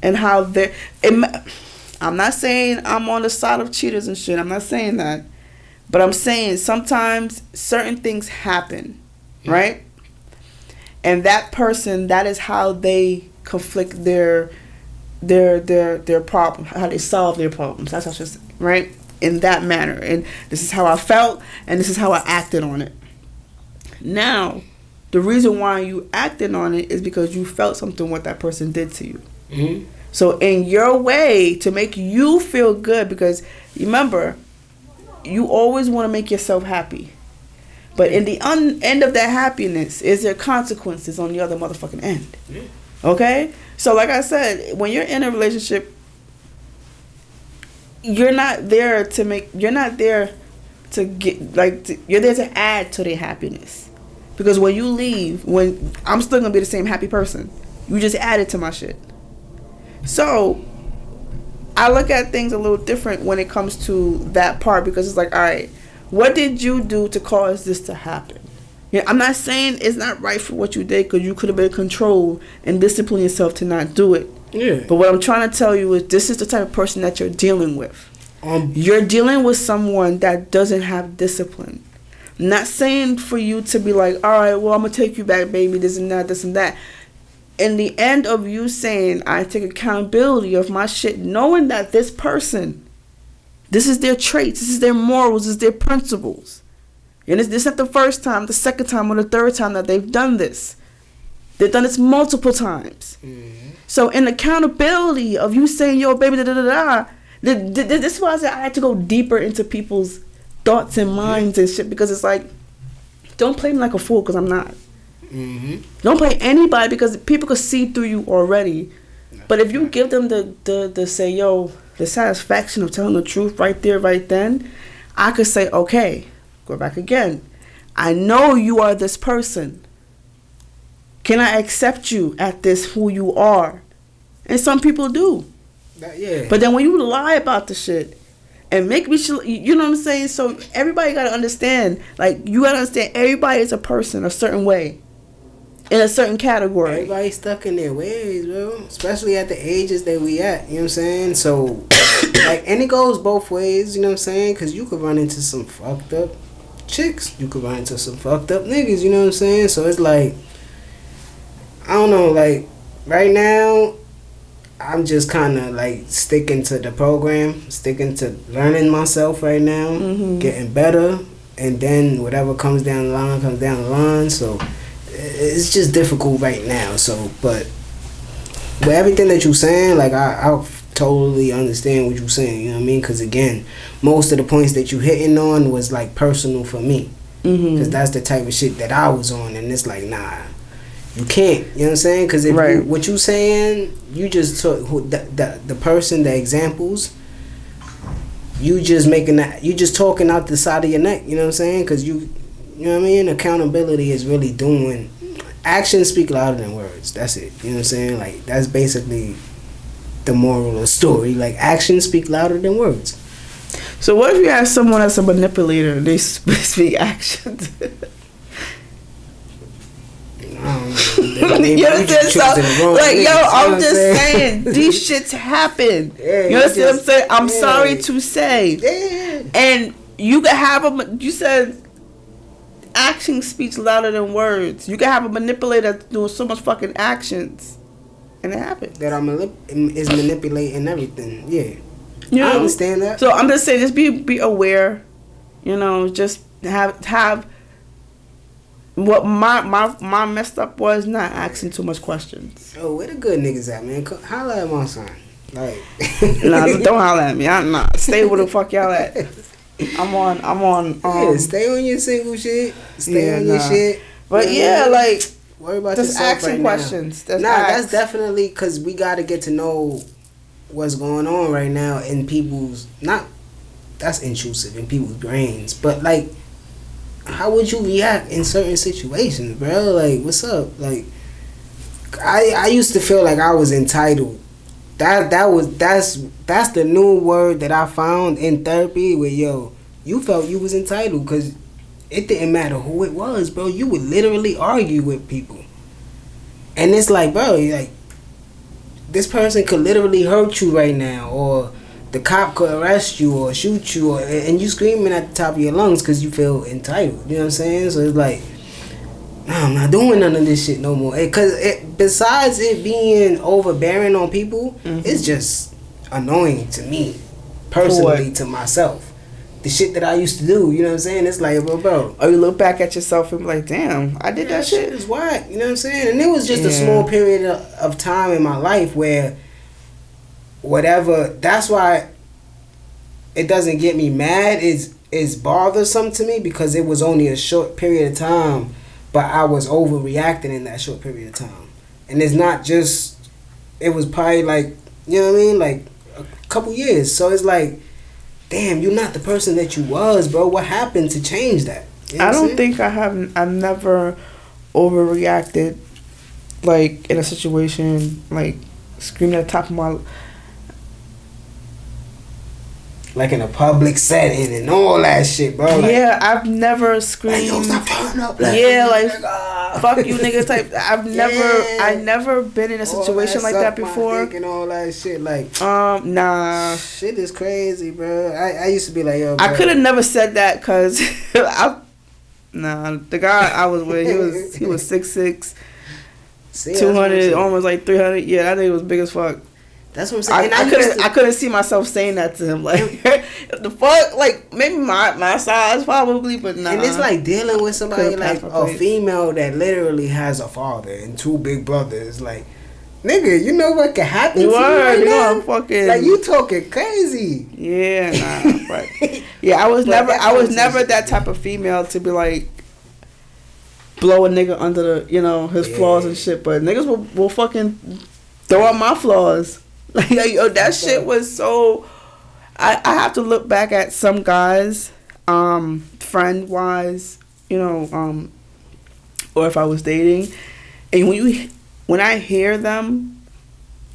and how they're. I'm not saying I'm on the side of cheaters and shit. I'm not saying that. But I'm saying sometimes certain things happen. Right? And that person, that is how they conflict their problem, how they solve their problems. That's what I should say, right? In that manner. And this is how I felt, and this is how I acted on it. Now, the reason why you acted on it is because you felt something what that person did to you. Mm-hmm. So in your way to make you feel good, because remember, you always want to make yourself happy. But in the end of that happiness, is there consequences on the other motherfucking end? Yeah. Okay? So like I said, when you're in a relationship, you're not there to you're there to add to their happiness. Because when you leave, I'm still going to be the same happy person. You just added to my shit. So I look at things a little different when it comes to that part, because it's like, all right, what did you do to cause this to happen? Yeah, I'm not saying it's not right for what you did, because you could have been controlled and disciplined yourself to not do it. Yeah. But what I'm trying to tell you is this is the type of person that you're dealing with. You're dealing with someone that doesn't have discipline. I'm not saying for you to be like, all right, well, I'm going to take you back, baby, this and that, this and that. In the end of you saying, I take accountability of my shit, knowing that this person, this is their traits, this is their morals, this is their principles. And this is not the first time, the second time, or the third time that they've done this. They've done this multiple times. So in accountability of you saying, yo, baby, this is why I said I had to go deeper into people's thoughts and minds and shit, because it's like, don't play me like a fool, because I'm not. Don't play anybody, because people could see through you already. But if you give them the say, yo, the satisfaction of telling the truth right there, right then, I could say, okay, go back again. I know you are this person. Can I accept you at this who you are? And some people do. Yeah. But then when you lie about the shit and make me, you know what I'm saying? So everybody got to understand, like, you got to understand everybody is a person a certain way, in a certain category. Everybody's stuck in their ways, bro. Especially at the ages that we at, you know what I'm saying? So, like, and it goes both ways, you know what I'm saying? Because you could run into some fucked up chicks. You could run into some fucked up niggas, you know what I'm saying? So it's like, I don't know, like, right now, I'm just kind of, like, sticking to the program, sticking to learning myself right now, getting better, and then whatever comes down the line, comes down the line. So it's just difficult right now. So, but with everything that you're saying, like, I totally understand what you're saying, you know what I mean? Because, again, most of the points that you hitting on was, like, personal for me. Because that's the type of shit that I was on, and it's like, nah. You can't, you know what I'm saying? Because what you saying, you just took the person, the examples, you just making that, you just talking out the side of your neck, you know what I'm saying? Because you know what I mean? Accountability is really doing, actions speak louder than words. That's it, you know what I'm saying? Like, that's basically the moral of the story. Like, actions speak louder than words. So what if you have someone that's a manipulator and they speak actions? You understand? So, like, yo, I'm just saying, these shits happen. Yeah, you understand what I'm saying? I'm sorry to say. Yeah. And you can have you said action speaks louder than words. You can have a manipulator that's doing so much fucking actions, and it happens. That is manipulating everything. Yeah. You know? I understand that. So I'm just saying, just be aware. You know, just have. What my messed up was not asking too much questions. Oh, where the good niggas at, man? Holla at my son. Like, nah, don't holla at me. I'm not. Stay where the fuck y'all at. I'm on. Yeah, stay on your single shit. Stay on your shit. But yeah, like, worry about just yourself asking right questions. That's definitely because we got to get to know what's going on right now in people's, that's intrusive in people's brains, but like, how would you react in certain situations, bro? Like, what's up? Like, I used to feel like I was entitled. That's the new word that I found in therapy. Where, yo, you felt you was entitled because it didn't matter who it was, bro. You would literally argue with people, and it's like, bro, like, this person could literally hurt you right now, or the cop could arrest you or shoot you, and you screaming at the top of your lungs because you feel entitled. You know what I'm saying? So it's like, nah, I'm not doing none of this shit no more. Because besides it being overbearing on people, it's just annoying to me, personally, to myself. The shit that I used to do, you know what I'm saying? It's like, bro. Or you look back at yourself and be like, damn, I did that shit. Is whack, you know what I'm saying? And it was just a small period of time in my life where whatever, that's why it doesn't get me mad. It's bothersome to me because it was only a short period of time, but I was overreacting in that short period of time. And it's not just, it was probably like, you know what I mean, like a couple years. So it's like, damn, you're not the person that you was, bro. What happened to change that? You know I don't think I've never overreacted, like, in a situation, like, screaming at the top of my, like in a public setting and all that shit, bro. Like, yeah, I've never screamed. Like, yo, stop turning up. Yeah, like, fuck you niggas type. I never been in a situation like that before. And all that shit, like, nah. Shit is crazy, bro. I used to be like, yo, bro. I could have never said that because the guy I was with, he was 6'6", 200, almost like 300. Yeah, that nigga was big as fuck. That's what I'm saying. I couldn't see myself saying that to him. Like, the fuck? Like, maybe my size probably, but nah. And it's like dealing with somebody like a female that literally has a father and 2 big brothers. Like, nigga, you know what can happen to you right now? Fucking, like, you talking crazy. Yeah, nah. But, yeah, I was never that type of female to be like, blow a nigga under the, his flaws and shit. But niggas will fucking throw out my flaws. Like, yo, that shit was so. I have to look back at some guys, friend wise, or if I was dating, and when I hear them,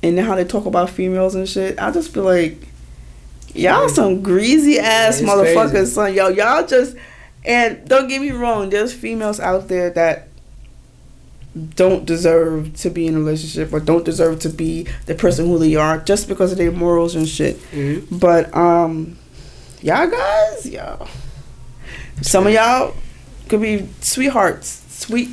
and how they talk about females and shit, I'll just be like, y'all some greasy ass motherfuckers, crazy. Son. Y'all just, and don't get me wrong, there's females out there that don't deserve to be in a relationship or don't deserve to be the person who they are just because of their morals and shit. Mm-hmm. But y'all guys, some of y'all could be sweethearts,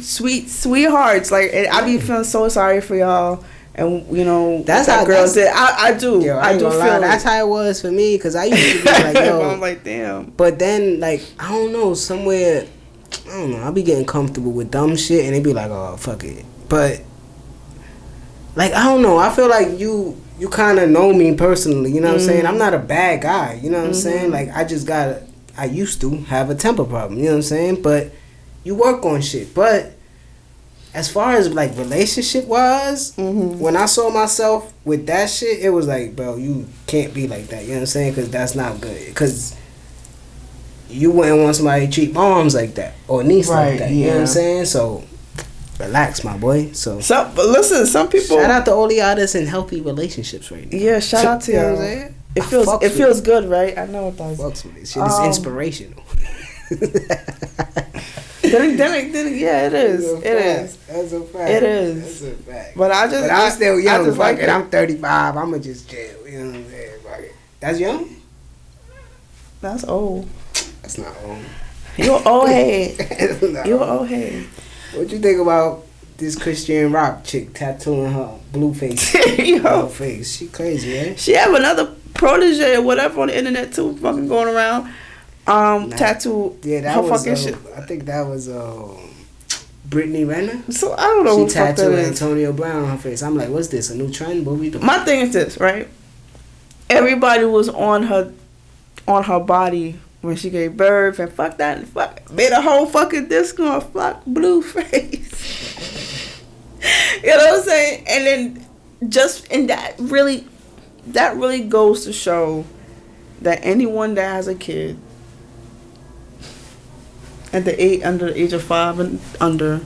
sweethearts. Like, and I be feeling so sorry for y'all. And that's how girls did. I do. Yo, I do feel that's how it was for me, because I used to be like, yo. I'm like, damn. But then, like, I don't know, somewhere, I don't know, I'll be getting comfortable with dumb shit and they be like, oh, fuck it. But, like, I don't know, I feel like you kind of know me personally, you know what I'm saying? I'm not a bad guy, you know what I'm saying? Like, I used to have a temper problem, you know what I'm saying? But you work on shit. But as far as, like, relationship-wise, when I saw myself with that shit, it was like, bro, you can't be like that, you know what I'm saying? Because that's not good. Because you wouldn't want somebody to treat moms like that or niece like that, you know what I'm saying? So, relax, my boy. But listen, some people... Shout out to all the artists in healthy relationships right now. Yeah, shout out to y'all. You know what I'm saying? It feels good, right? I know it does. Fucks with it. Shit is inspirational. Yeah, it is. It is. That's a fact. It is. That's a fact. But I'm still young. Fuck it. I'm 35. I'ma just chill. You know what I'm saying? Fuck it. That's young? That's old. That's not old. You're an old head. You're an old head. What you think about this Christian rock chick tattooing her BlucFace? Face. She crazy, right? She have another protege or whatever on the internet too, fucking going around. Tattoo. Yeah, that was fucking shit. I think that was Brittany Renner. So I don't know. She tattooed Antonio Brown on her face. I'm like, what's this? A new trend? What we doing? My thing is this, right? Everybody was on her body when she gave birth, and fuck that, and fuck made a whole fucking disco on fuck BlucFace. You know what I'm saying? And then that really goes to show that anyone that has a kid under the age of 5 and under,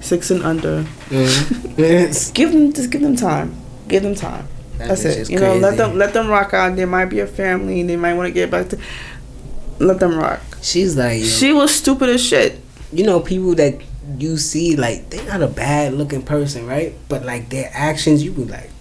6 and under, yes. give them time. Give them time. That's it. You know, let them rock out. There might be a family, and they might want to get back to. Let them rock. She's like, she was stupid as shit. You know, people that you see, like, they're not a bad looking person, right? But like their actions, you be like,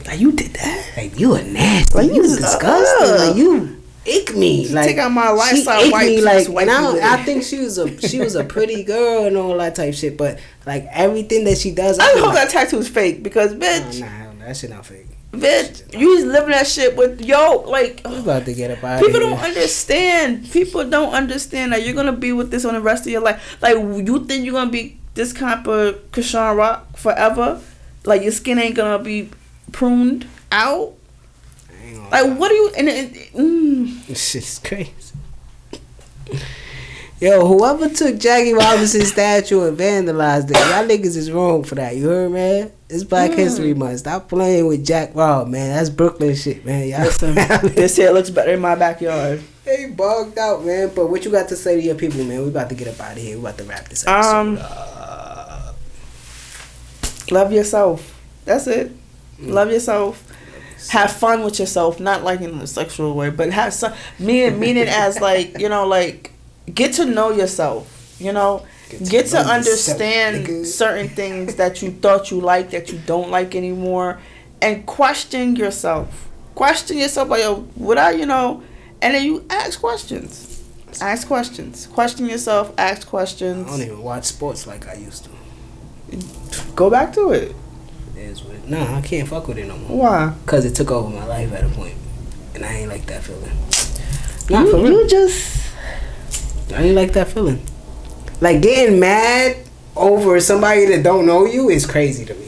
like you did that. Like, you a nasty. Like, you disgusting. Like, you ick me. Like, take out my lifestyle white me, like, and I think she was a pretty girl and all that type shit. But like everything that she does, I hope that tattoo's fake, because bitch, nah, that shit not fake. Bitch, you was living that shit with like. I'm about to get up out people of here. don't understand. People don't understand that you're gonna be with this on the rest of your life. Like, you think you're gonna be this kind of Chrisean rock forever? Like, your skin ain't gonna be pruned out. Like, what do you? This shit's crazy. Yo, whoever took Jackie Robinson's statue and vandalized it, y'all niggas is wrong for that. You heard, man? It's Black History Month. Stop playing with Jack Rob, man. That's Brooklyn shit, man. Y'all listen, this here looks better in my backyard. They bugged out, man. But what you got to say to your people, man? We about to get up out of here. We about to wrap this episode up. Love yourself. That's it. Love yourself. Have fun with yourself. Not like in a sexual way, but have some meaning as like, you know, like, get to know yourself. You know, get to understand certain things that you thought you liked that you don't like anymore, and question yourself. Question yourself, like, yo, would I, you know? And then you ask questions. Ask questions. Question yourself. Ask questions. I don't even watch sports like I used to. Go back to it. Nah, I can't fuck with it no more. Why? Cause it took over my life at a point, and I ain't like that feeling. I ain't like that feeling. Like getting mad over somebody that don't know you is crazy to me.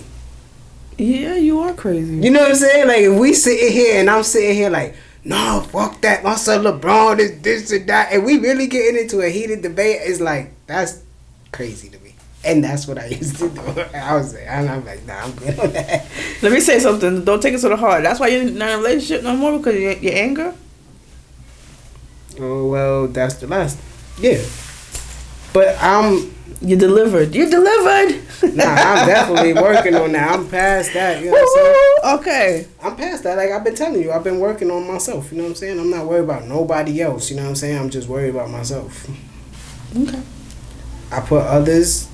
Yeah, you are crazy. You know what I'm saying? Like if we sitting here and I'm sitting here like, no, fuck that. My son LeBron is this and that, and we really getting into a heated debate. It's like that's crazy to me. And that's what I used to do. I'm like, nah, I'm good on that. Let me say something. Don't take it to the heart. That's why you're not in a relationship no more, because your anger? Oh, well, that's the last. Yeah. But You delivered. You delivered. Nah, I'm definitely working on that. I'm past that. You know what I'm saying? Okay. I'm past that. Like I've been telling you, I've been working on myself. You know what I'm saying? I'm not worried about nobody else. You know what I'm saying? I'm just worried about myself. Okay. I put others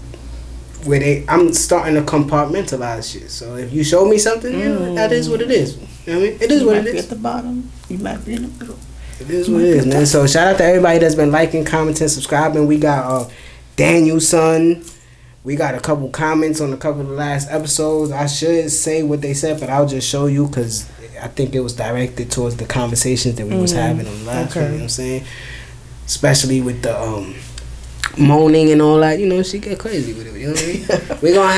where I'm starting to compartmentalize shit. So if you show me something, you know, that is what it is. You know what I mean? It is what it is. You might be at the bottom. You might be in the middle. It is what it is, man. So shout out to everybody that's been liking, commenting, subscribing. We got Daniel's son. We got a couple comments on a couple of the last episodes. I should say what they said, but I'll just show you because I think it was directed towards the conversations that we was having on the last one. You know what I'm saying? Especially with the moaning and all that, you know, she get crazy with it. You know what I mean? We're gonna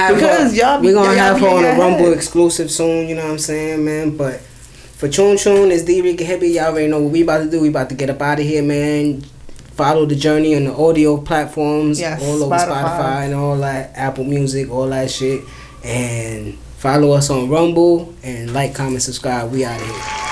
have her on a Rumble exclusive soon. You know what I'm saying, man? But for Chun Chun, it's Dricanhippie. Y'all already know what we about to do. We about to get up out of here, man. Follow the journey on the audio platforms, all over Spotify and all that, Apple Music, all that shit, and follow us on Rumble and like, comment, subscribe. We out of here.